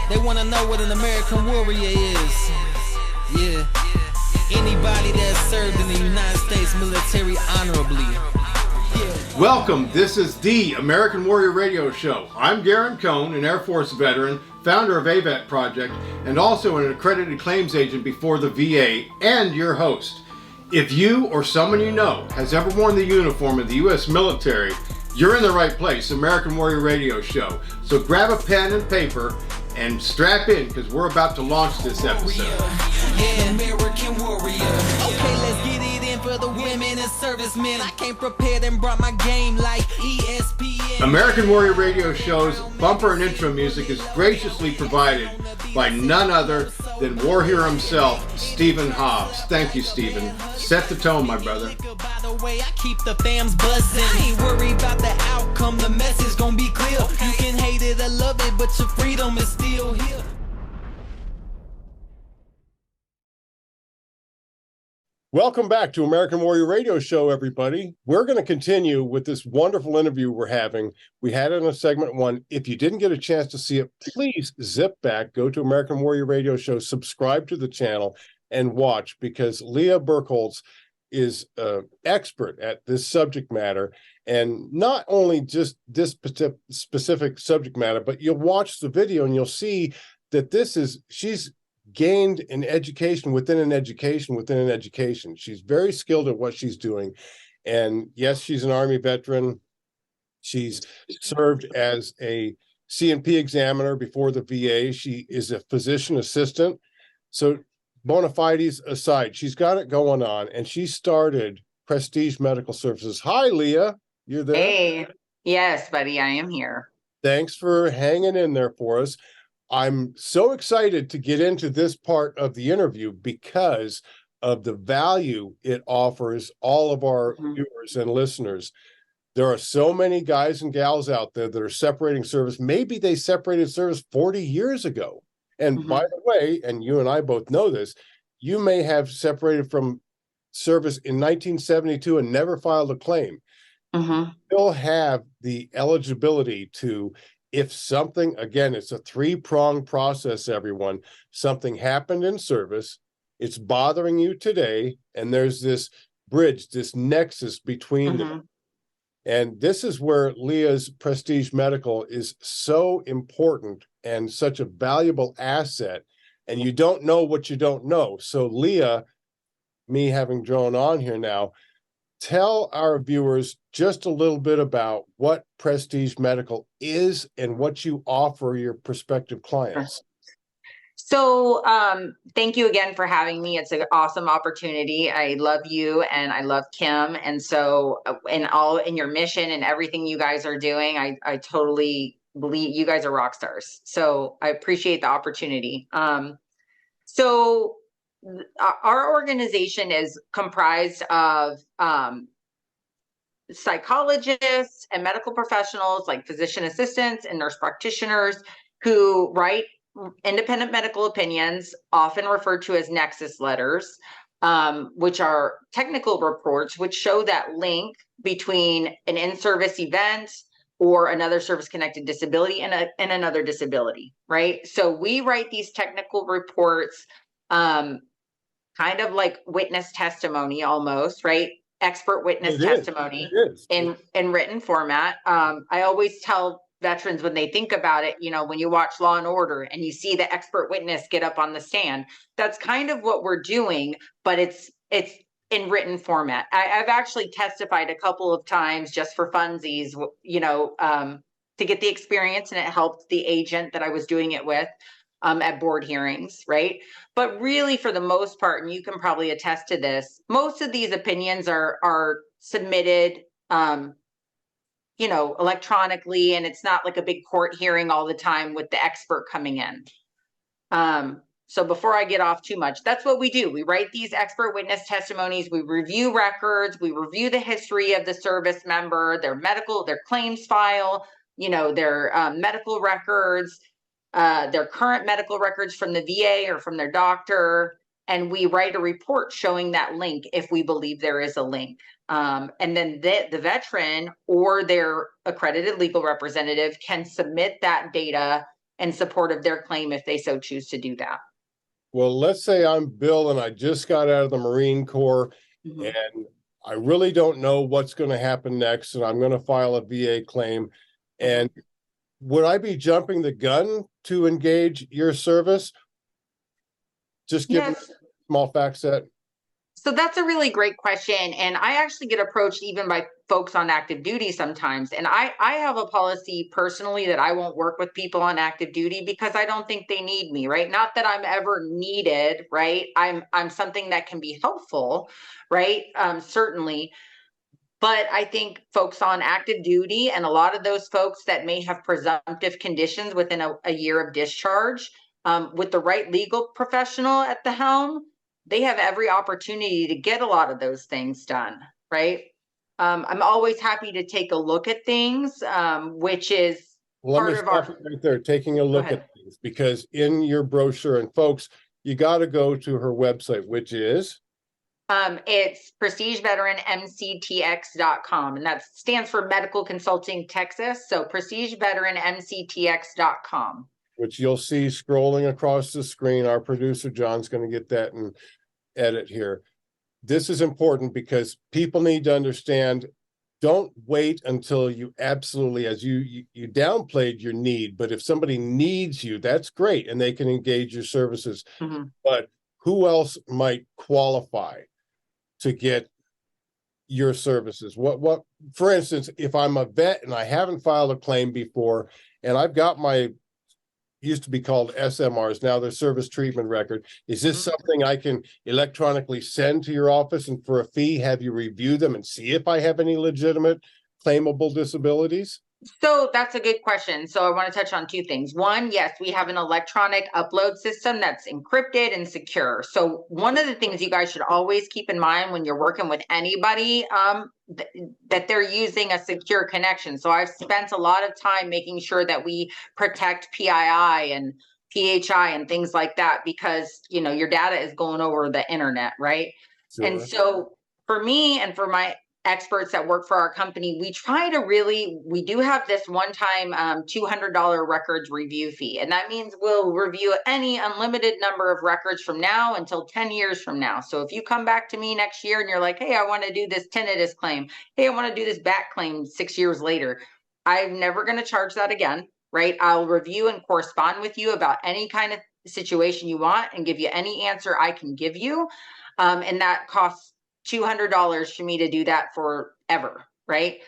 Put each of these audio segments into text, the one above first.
They want to know what an American warrior is. Yeah. Anybody that served in the United States military honorably. Yeah. Welcome. This is the American Warrior Radio Show. I'm Garren, an Air Force veteran, founder of AVET Project, and also an accredited claims agent before the VA, and your host. If you or someone you know has ever worn the uniform of the U.S. military, you're in the right place, American Warrior Radio Show. So grab a pen and paper and strap in, because we're about to launch this episode. Yeah, American warrior. Okay, let's get it in for the women and servicemen. I came prepared and brought my game like ESPN. American Warrior Radio Show's bumper and intro music is graciously provided by none other than war hero himself, Stephen Hobbs. Thank you, Stephen. Set the tone, my brother. By the way, I keep the fams buzzing. I ain't worried about the outcome, the message gonna be clear. You can hate it or love it, but your freedom is still here. Welcome back to American Warrior Radio Show, everybody. We're going to continue with this wonderful interview we're having. We had it in segment 1. If you didn't get a chance to see it, please zip back, go to American Warrior Radio Show, subscribe to the channel, and watch, because Leah Burkholz is expert at this subject matter, and not only just this specific subject matter, but you'll watch the video and you'll see that she's gained an education within an education within an education. She's very skilled at what she's doing. And yes, she's an Army veteran. She's served as a C&P examiner before the VA. She is a physician assistant. So bona fides aside, she's got it going on, and she started Prestige Medical Services. Hi, Leah. You're there? Hey. Yes, buddy, I am here. Thanks for hanging in there for us. I'm so excited to get into this part of the interview because of the value it offers all of our viewers and listeners. There are so many guys and gals out there that are separating service. Maybe they separated service 40 years ago. And by the way, and you and I both know this, you may have separated from service in 1972 and never filed a claim. Still have the eligibility to, if something, again, it's a 3-pronged process, everyone. Something happened in service, it's bothering you today, and there's this bridge, this nexus between them. And this is where Leah's Prestige Medical is so important and such a valuable asset. And you don't know what you don't know. So Leah, me having drawn on here now, tell our viewers just a little bit about what Prestige Medical is and what you offer your prospective clients. So thank you again for having me. It's an awesome opportunity. I love you and I love Kim. And so in your mission and everything you guys are doing, I totally believe you guys are rock stars. So I appreciate the opportunity. So our organization is comprised of psychologists and medical professionals like physician assistants and nurse practitioners who write independent medical opinions, often referred to as nexus letters, which are technical reports which show that link between an in-service event or another service-connected disability and another disability, right? So we write these technical reports kind of like witness testimony almost, right? Expert witness testimony in written format. I always tell veterans when they think about it, when you watch Law and Order and you see the expert witness get up on the stand, that's kind of what we're doing, but it's in written format. I've actually testified a couple of times just for funsies, to get the experience, and it helped the agent that I was doing it with at board hearings, right? But really, for the most part, and you can probably attest to this, most of these opinions are submitted electronically, and it's not like a big court hearing all the time with the expert coming in. So before I get off too much, that's what we do. We write these expert witness testimonies, we review records, we review the history of the service member, their claims file, their medical records, their current medical records from the VA or from their doctor, and we write a report showing that link if we believe there is a link. And then the veteran or their accredited legal representative can submit that data in support of their claim if they so choose to do that. Well, let's say I'm Bill and I just got out of the Marine Corps Mhm. and I really don't know what's going to happen next, and I'm going to file a VA claim. And would I be jumping the gun to engage your service? Just give me Yes. a small fact set. So that's a really great question. And I actually get approached even by folks on active duty sometimes. And I have a policy personally that I won't work with people on active duty because I don't think they need me, right? Not that I'm ever needed, right? I'm something that can be helpful, right? Certainly. But I think folks on active duty and a lot of those folks that may have presumptive conditions within a year of discharge, with the right legal professional at the helm, they have every opportunity to get a lot of those things done, right? I'm always happy to take a look at things, which is Well, let part me of our. stop you right there, taking a look ahead. at things, because in your brochure, and folks, you got to go to her website, which is It's prestigeveteranmctx.com, and that stands for Medical Consulting Texas. So prestigeveteranmctx.com. which you'll see scrolling across the screen. Our producer, John's going to get that and edit here. This is important because people need to understand, don't wait until you absolutely, as you downplayed your need, but if somebody needs you, that's great, and they can engage your services. Mhm. But who else might qualify to get your services? What, for instance, if I'm a vet and I haven't filed a claim before, and I've got my, used to be called SMRs, now they're service treatment record. Is this something I can electronically send to your office and for a fee have you review them and see if I have any legitimate claimable disabilities? So that's a good question. So I want to touch on two things. One, yes, we have an electronic upload system that's encrypted and secure. So one of the things you guys should always keep in mind when you're working with anybody, that they're using a secure connection. So I've spent a lot of time making sure that we protect PII and PHI and things like that, because your data is going over the internet, right? Sure. And so for me and for my experts that work for our company, we do have this one-time $200 records review fee. And that means we'll review any unlimited number of records from now until 10 years from now. So if you come back to me next year and you're like, hey, I want to do this tinnitus claim. Hey, I want to do this back claim 6 years later. I'm never going to charge that again, right? I'll review and correspond with you about any kind of situation you want and give you any answer I can give you. And that costs $200 for me to do that forever, right?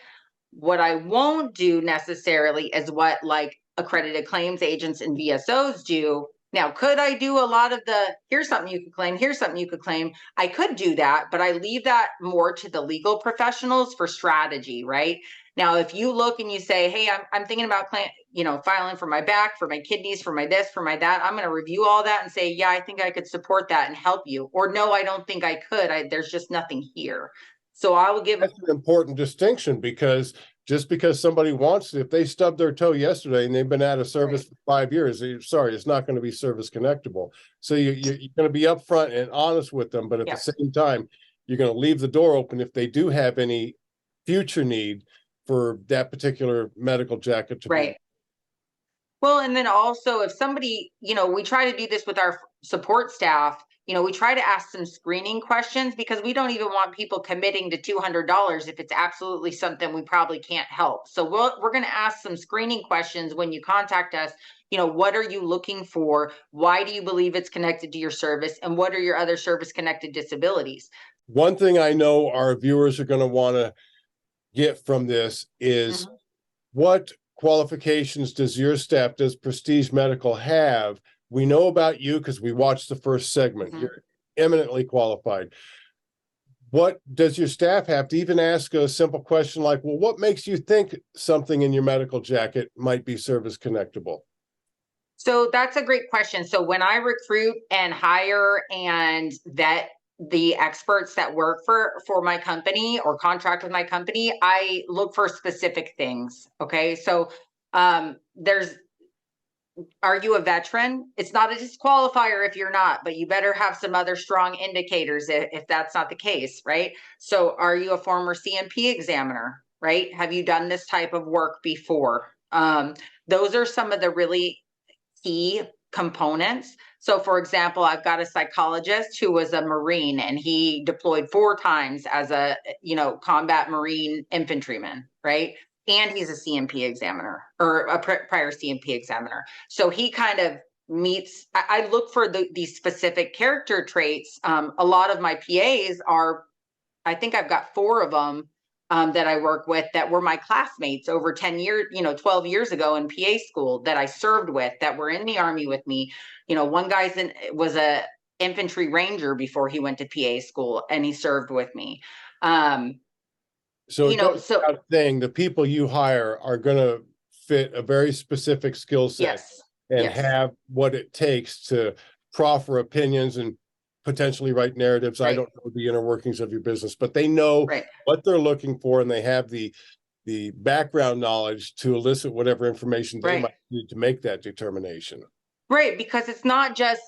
What I won't do necessarily is what like accredited claims agents and VSOs do. Now, could I do a lot of the, here's something you could claim, here's something you could claim? I could do that, but I leave that more to the legal professionals for strategy, right? Now, if you look and you say, hey, I'm thinking about filing for my back, for my kidneys, for my this, for my that, I'm going to review all that and say, yeah, I think I could support that and help you. Or no, I don't think I could. There's just nothing here. So I will give. That's an important distinction, because just because somebody wants it, if they stubbed their toe yesterday and they've been out of service for 5 years, sorry, it's not going to be service connectable. So you're going to be upfront and honest with them, but at the same time, you're going to leave the door open if they do have any future need for that particular medical jacket to be. Well, and then also if somebody, we try to do this with our support staff, we try to ask some screening questions, because we don't even want people committing to $200 if it's absolutely something we probably can't help. So we're going to ask some screening questions when you contact us. What are you looking for? Why do you believe it's connected to your service? And what are your other service connected disabilities? One thing I know our viewers are going to want to get from this is what qualifications does your staff, does Prestige Medical have? We know about you because we watched the first segment. You're eminently qualified. What does your staff have to even ask a simple question like, well, what makes you think something in your medical jacket might be service connectable? So that's a great question. So when I recruit and hire and vet the experts that work for my company or contract with my company, I look for specific things. Okay. So are you a veteran? It's not a disqualifier if you're not, but you better have some other strong indicators if that's not the case, right? So are you a former CMP examiner, right? Have you done this type of work before? Those are some of the really key components. So for example, I've got a psychologist who was a Marine, and he deployed 4 times as a, combat Marine infantryman, right? And he's a CMP examiner, or a prior CMP examiner. So he kind of meets, I look for these specific character traits. A lot of my PAs are, I think I've got 4 of them that I work with that were my classmates over 10 years, 12 years ago in PA school, that I served with, that were in the Army with me. One guy was a infantry ranger before he went to PA school, and he served with me. So it goes without saying, the people you hire are going to fit a very specific skill set. Yes. And yes. have what it takes to proffer opinions and potentially write narratives. Right. I don't know the inner workings of your business, but they know Right. what they're looking for, and they have the background knowledge to elicit whatever information they Right. might need to make that determination. Right, because it's not just,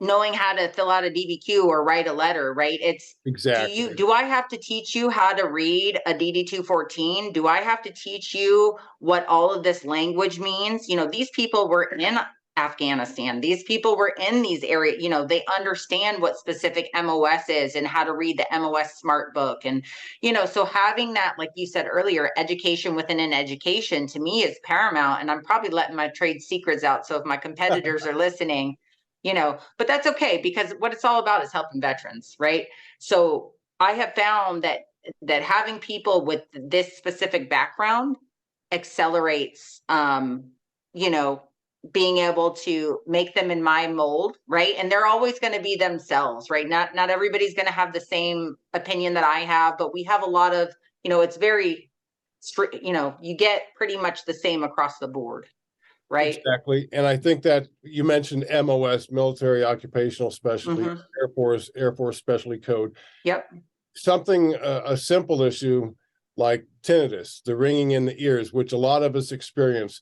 knowing how to fill out a DBQ or write a letter, right? It's exactly. Do I have to teach you how to read a DD-214? Do I have to teach you what all of this language means? These people were in Afghanistan. These people were in these areas, they understand what specific MOS is and how to read the MOS Smart Book. And, so having that, like you said earlier, education within an education, to me, is paramount. And I'm probably letting my trade secrets out. So if my competitors are listening, but that's okay, because what it's all about is helping veterans, right? So I have found that having people with this specific background accelerates, being able to make them in my mold, right? And they're always going to be themselves, right? Not everybody's going to have the same opinion that I have, but we have a lot of, it's very strict, you get pretty much the same across the board. Right. Exactly. And I think that you mentioned MOS, Military Occupational Specialty, Air Force Specialty Code. Yep. Something, a simple issue like tinnitus, the ringing in the ears, which a lot of us experience.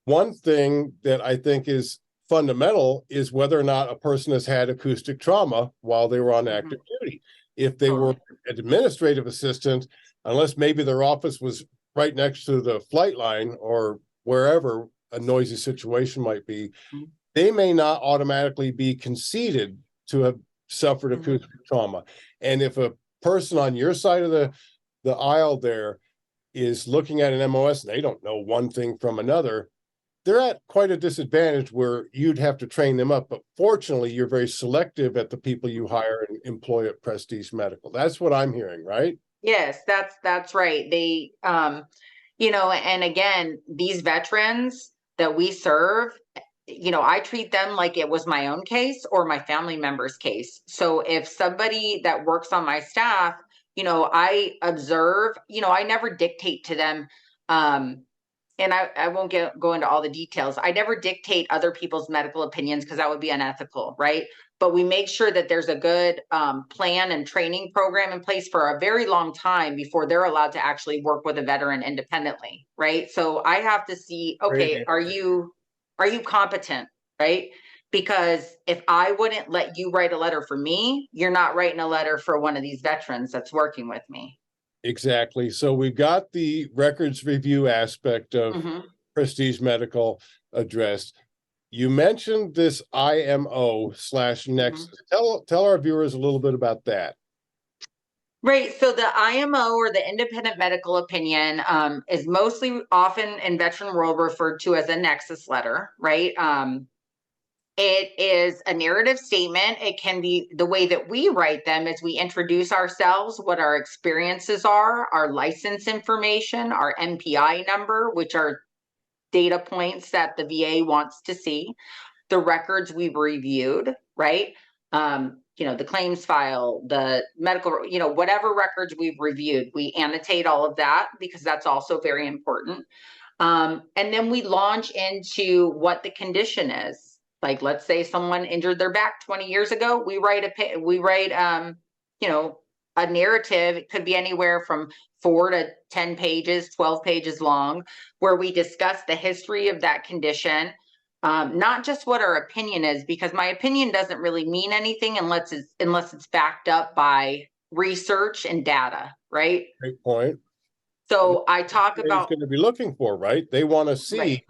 One thing that I think is fundamental is whether or not a person has had acoustic trauma while they were on active duty. If they were an administrative assistant, unless maybe their office was right next to the flight line or wherever a noisy situation might be, they may not automatically be conceded to have suffered acoustic trauma. And if a person on your side of the aisle there is looking at an MOS and they don't know one thing from another, they're at quite a disadvantage where you'd have to train them up. But fortunately, you're very selective at the people you hire and employ at Prestige Medical. That's what I'm hearing, right? Yes, that's right. They, and again, these veterans that we serve, I treat them like it was my own case or my family member's case. So if somebody that works on my staff, I observe, I never dictate to them. And I won't go into all the details. I never dictate other people's medical opinions, because that would be unethical, right? But we make sure that there's a good plan and training program in place for a very long time before they're allowed to actually work with a veteran independently, right? So I have to see, okay, are you competent, right? Because if I wouldn't let you write a letter for me, you're not writing a letter for one of these veterans that's working with me. Exactly. So we've got the records review aspect of Prestige Medical addressed. You mentioned this IMO/Nexus. Tell our viewers a little bit about that. Right. So the IMO, or the independent medical opinion, is mostly often in veteran world referred to as a nexus letter, right? It is a narrative statement. It can be, the way that we write them is we introduce ourselves, what our experiences are, our license information, our MPI number, which are data points that the VA wants to see, the records we've reviewed, right? The claims file, the medical, whatever records we've reviewed, we annotate all of that, because that's also very important. And then we launch into what the condition is. Like, let's say someone injured their back 20 years ago, we write a narrative. It could be anywhere from 4 to 10 pages, 12 pages long, where we discuss the history of that condition. Not just what our opinion is, because my opinion doesn't really mean anything unless it's backed up by research and data, right? Great point. So I talk about going to be looking for, right? They want to see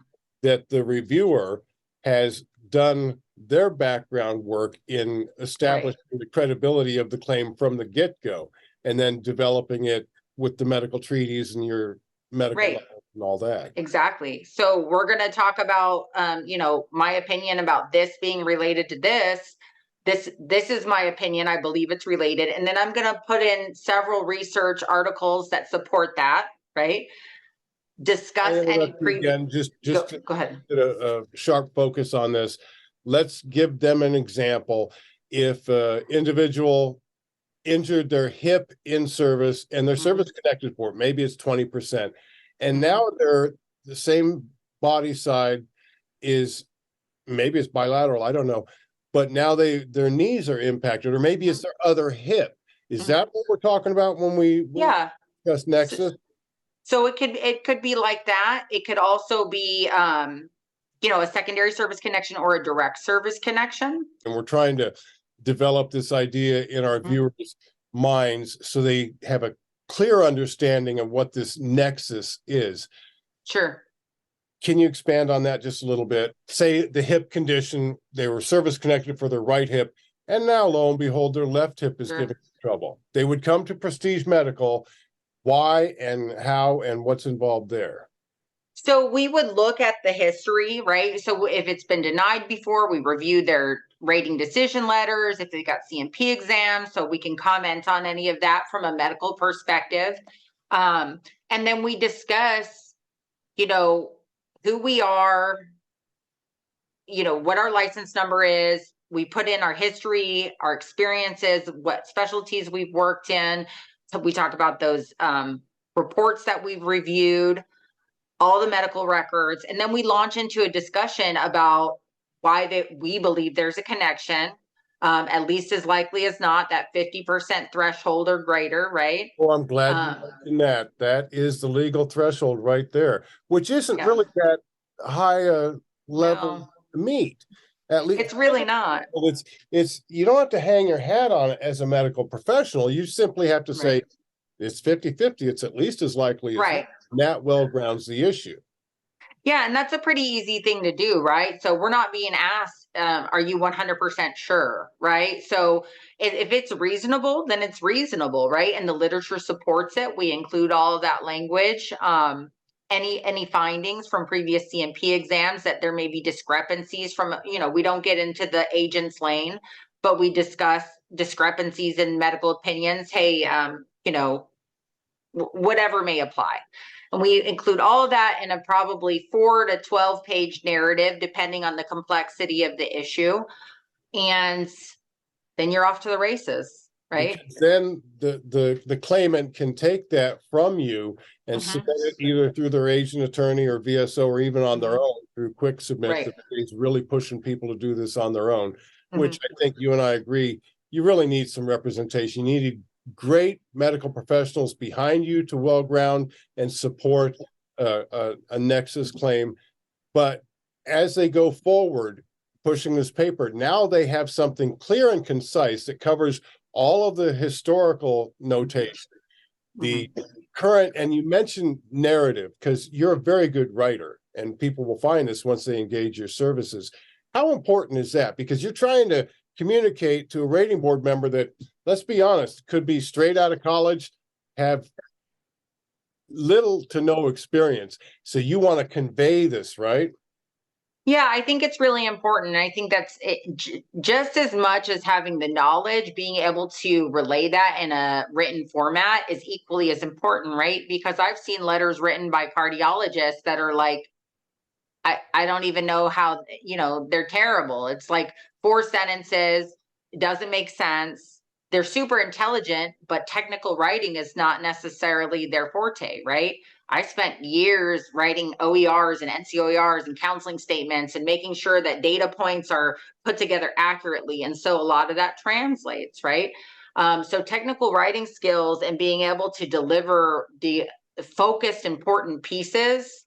that the reviewer has done their background work in establishing the credibility of the claim from the get-go, and then developing it with the medical treaties and your medical Right. and all that. Exactly. So we're going to talk about, my opinion about this being related to this. This is my opinion. I believe it's related. And then I'm going to put in several research articles that support that, right? Discuss any again, just go ahead. A sharp focus on this. Let's give them an example. If individual injured their hip in service and they're service connected for it, maybe it's 20%. And now they're the same body side is, maybe it's bilateral, I don't know. But now their knees are impacted, or maybe it's their other hip. Is that what we're talking about when we discuss nexus? So it could be like that. It could also be a secondary service connection or a direct service connection. And we're trying to develop this idea in our viewers' minds so they have a clear understanding of what this nexus is. Sure. Can you expand on that just a little bit? Say the hip condition, they were service connected for their right hip, and now lo and behold, their left hip is giving trouble. They would come to Prestige Medical. Why and how and what's involved there? So we would look at the history, right? So if it's been denied before, we review their rating decision letters, if they got CMP exams, so we can comment on any of that from a medical perspective. And then we discuss, who we are, what our license number is. We put in our history, our experiences, what specialties we've worked in. So we talk about those reports that we've reviewed, all the medical records, and then we launch into a discussion about why we believe there's a connection, at least as likely as not, that 50% threshold or greater, right? Well, I'm glad you mentioned that. That is the legal threshold right there, which isn't really that high a level to meet. At least it's really not. It's you don't have to hang your hat on it as a medical professional. You simply have to say it's 50-50. It's at least as likely as that well grounds the issue. Yeah, and that's a pretty easy thing to do, right? So we're not being asked, are you 100% sure, right? So if it's reasonable, then it's reasonable, right? And the literature supports it. We include all of that language. Any findings from previous CMP exams that there may be discrepancies from, we don't get into the agent's lane, but we discuss discrepancies in medical opinions. Hey, whatever may apply. And we include all of that in a probably 4 to 12 page narrative, depending on the complexity of the issue. And then you're off to the races, right? Because then the claimant can take that from you and submit it either through their agent attorney or VSO, or even on their own through quick submit. He's really pushing people to do this on their own, which I think you and I agree, you really need some representation. You need great medical professionals behind you to well ground and support a nexus claim. But as they go forward pushing this paper, now they have something clear and concise that covers all of the historical notation, the current, and you mentioned narrative, because you're a very good writer and people will find this once they engage your services. How important is that? Because you're trying to communicate to a rating board member that, let's be honest, could be straight out of college, have little to no experience. So you want to convey this, right? Yeah, I think it's really important. I think that's it, just as much as having the knowledge, being able to relay that in a written format is equally as important, right? Because I've seen letters written by cardiologists that are like, I don't even know how, they're terrible. It's like 4 sentences. It doesn't make sense. They're super intelligent, but technical writing is not necessarily their forte, right? I spent years writing OERs and NCOERs and counseling statements and making sure that data points are put together accurately. And so a lot of that translates, right? So technical writing skills and being able to deliver the focused, important pieces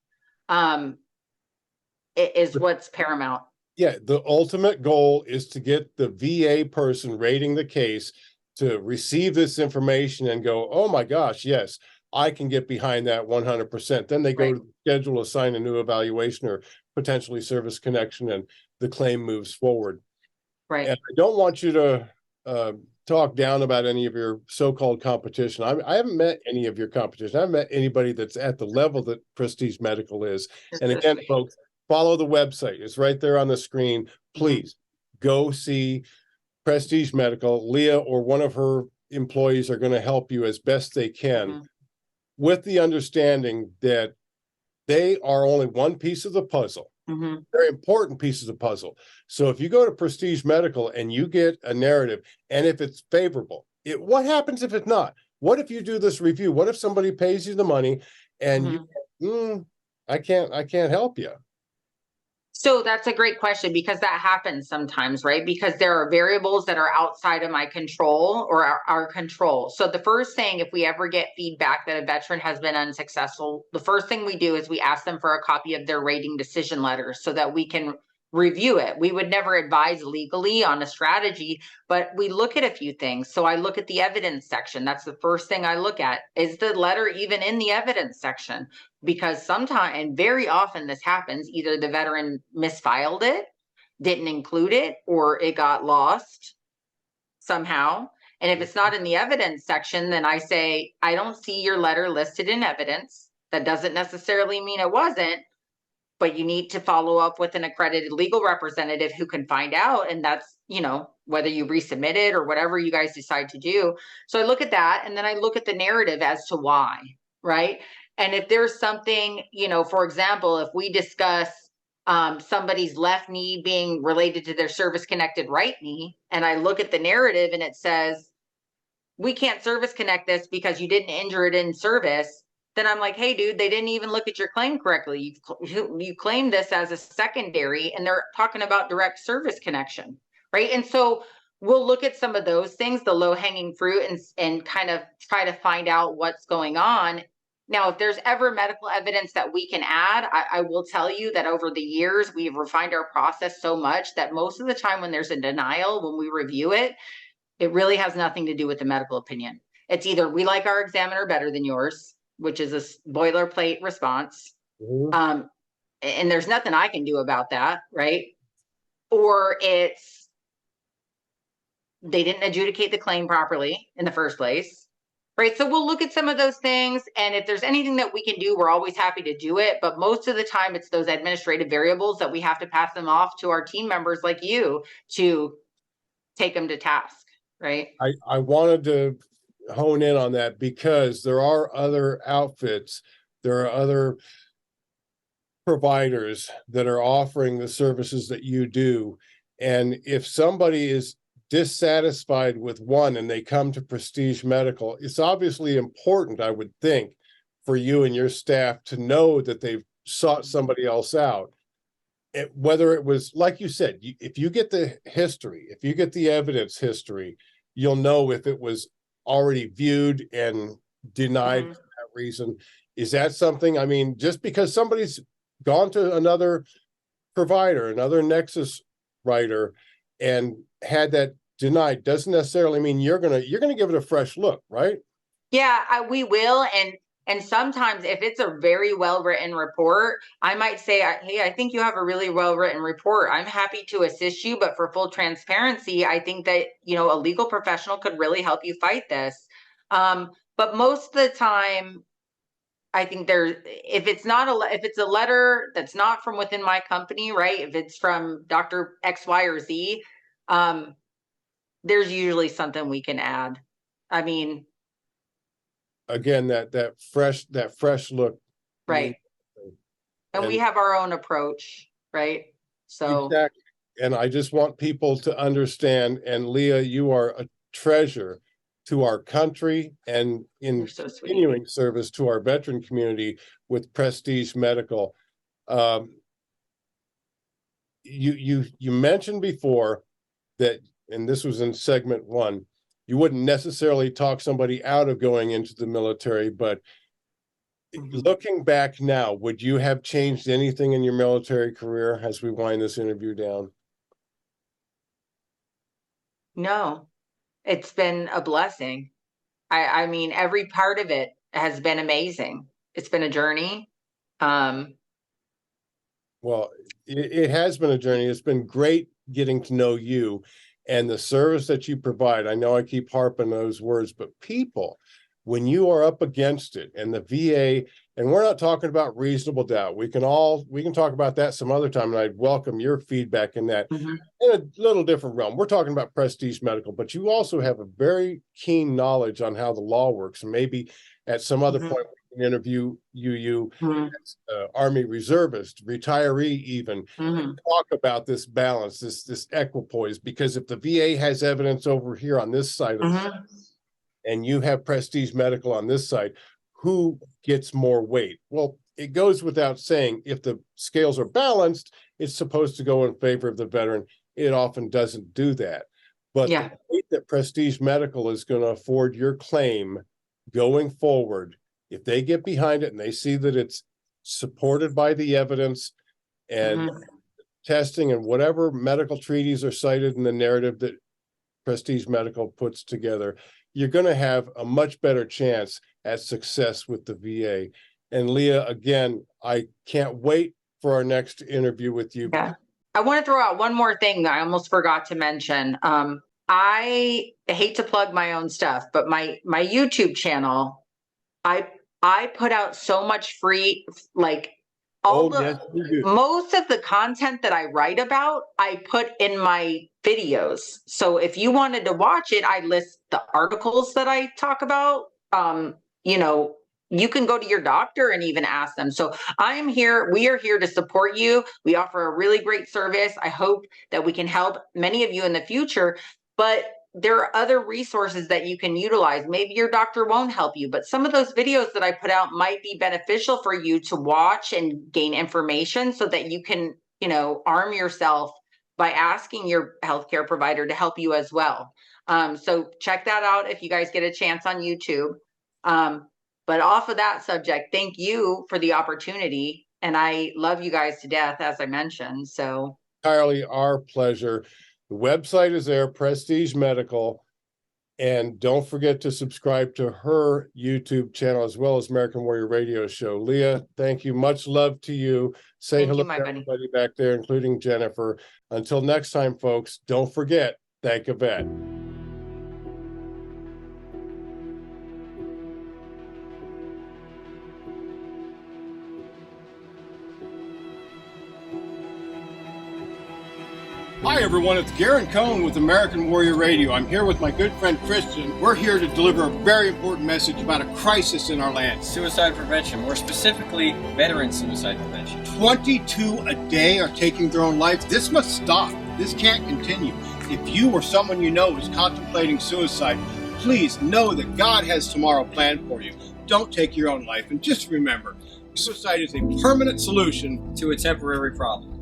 is what's paramount. Yeah, the ultimate goal is to get the VA person rating the case to receive this information and go, oh my gosh, yes, I can get behind that 100%. Then they go to the schedule, assign a new evaluation or potentially service connection and the claim moves forward. Right. And I don't want you to talk down about any of your so-called competition. I haven't met any of your competition. I haven't met anybody that's at the level that Prestige Medical is. And again, folks, follow the website. It's right there on the screen. Please go see Prestige Medical. Leah or one of her employees are going to help you as best they can, with the understanding that they are only one piece of the puzzle. Very important pieces of puzzle. So if you go to Prestige Medical and you get a narrative, and if it's favorable, what happens if it's not? What if you do this review? What if somebody pays you the money and I can't help you? So that's a great question, because that happens sometimes, right? Because there are variables that are outside of my control or our control. So the first thing, if we ever get feedback that a veteran has been unsuccessful, the first thing we do is we ask them for a copy of their rating decision letter so that we can review it. We would never advise legally on a strategy, but we look at a few things. So I look at the evidence section. That's the first thing I look at. Is the letter even in the evidence section? Because sometimes, and very often this happens, either the veteran misfiled it, didn't include it, or it got lost somehow. And if it's not in the evidence section, then I say, I don't see your letter listed in evidence. That doesn't necessarily mean it wasn't, but you need to follow up with an accredited legal representative who can find out. And that's, whether you resubmit it or whatever you guys decide to do. So I look at that, and then I look at the narrative as to why, right? And if there's something, for example, if we discuss somebody's left knee being related to their service-connected right knee, and I look at the narrative and it says, we can't service connect this because you didn't injure it in service, then I'm like, hey, dude, they didn't even look at your claim correctly. You claimed this as a secondary, and they're talking about direct service connection, right? And so we'll look at some of those things, the low-hanging fruit, and kind of try to find out what's going on. Now, if there's ever medical evidence that we can add, I will tell you that over the years, we've refined our process so much that most of the time when there's a denial, when we review it, it really has nothing to do with the medical opinion. It's either we like our examiner better than yours, which is a boilerplate response. And there's nothing I can do about that, right? Or it's they didn't adjudicate the claim properly in the first place, right? So we'll look at some of those things, and if there's anything that we can do, we're always happy to do it. But most of the time, it's those administrative variables that we have to pass them off to our team members like you to take them to task, right? I wanted to hone in on that because there are other outfits, there are other providers that are offering the services that you do. And if somebody is dissatisfied with one and they come to Prestige Medical, it's obviously important, I would think, for you and your staff to know that they've sought somebody else out. Whether it was, like you said, if you get the history, if you get the evidence history, you'll know if it was already viewed and denied for that reason. Is that something, I mean, just because somebody's gone to another provider, another Nexus writer, and had that denied, doesn't necessarily mean you're gonna give it a fresh look, right? Yeah, we will. And sometimes if it's a very well-written report, I might say, hey, I think you have a really well-written report. I'm happy to assist you, but for full transparency, I think that, a legal professional could really help you fight this. But most of the time, I think if it's a letter that's not from within my company, right? If it's from Dr. X, Y, or Z, there's usually something we can add. I mean, again, that fresh look, right? And we have our own approach, right? So exactly. And I just want people to understand. And Leah, you are a treasure to our country and in continuing service to our veteran community with Prestige Medical. You mentioned before that, and this was in segment 1, you wouldn't necessarily talk somebody out of going into the military, but looking back now, would you have changed anything in your military career as we wind this interview down? No, it's been a blessing. I mean, every part of it has been amazing. It's been a journey. Well, it has been a journey. It's been great getting to know you and the service that you provide. I know I keep harping those words, but people, when you are up against it and the VA, and we're not talking about reasonable doubt. We can talk about that some other time, and I'd welcome your feedback in that in a little different realm. We're talking about prestige medical, but you also have a very keen knowledge on how the law works. And maybe at some other point we can interview you as Army reservist, retiree even, and talk about this balance, this equipoise, because if the VA has evidence over here on this side of the and you have prestige medical on this side, who gets more weight? Well, it goes without saying, if the scales are balanced, it's supposed to go in favor of the veteran. It often doesn't do that. But the weight that prestige medical is going to afford your claim going forward, if they get behind it and they see that it's supported by the evidence and testing and whatever medical treaties are cited in the narrative that prestige medical puts together, you're going to have a much better chance at success with the VA. And Leah, again, I can't wait for our next interview with you. Yeah. I want to throw out one more thing that I almost forgot to mention. I hate to plug my own stuff, but my YouTube channel, I put out so much free, like most of the content that I write about, I put in my videos. So if you wanted to watch it, I list the articles that I talk about. You can go to your doctor and even ask them. So we are here to support you. We offer a really great service. I hope that we can help many of you in the future, but there are other resources that you can utilize. Maybe your doctor won't help you, but some of those videos that I put out might be beneficial for you to watch and gain information so that you can, arm yourself by asking your healthcare provider to help you as well. So check that out if you guys get a chance on YouTube. But off of that subject, thank you for the opportunity. And I love you guys to death, as I mentioned. So entirely our pleasure. The website is there, Prestige Medical. And don't forget to subscribe to her YouTube channel as well as American Warrior Radio Show. Leah, thank you. Much love to you. Say hello to everybody back there, including Jennifer. Until next time, folks, don't forget, thank AVET. Hi everyone, it's Garren Cohn with American Warrior Radio. I'm here with my good friend Christian. We're here to deliver a very important message about a crisis in our land. Suicide prevention, more specifically, veteran suicide prevention. 22 a day are taking their own lives. This must stop. This can't continue. If you or someone you know is contemplating suicide, please know that God has tomorrow planned for you. Don't take your own life. And just remember, suicide is a permanent solution to a temporary problem.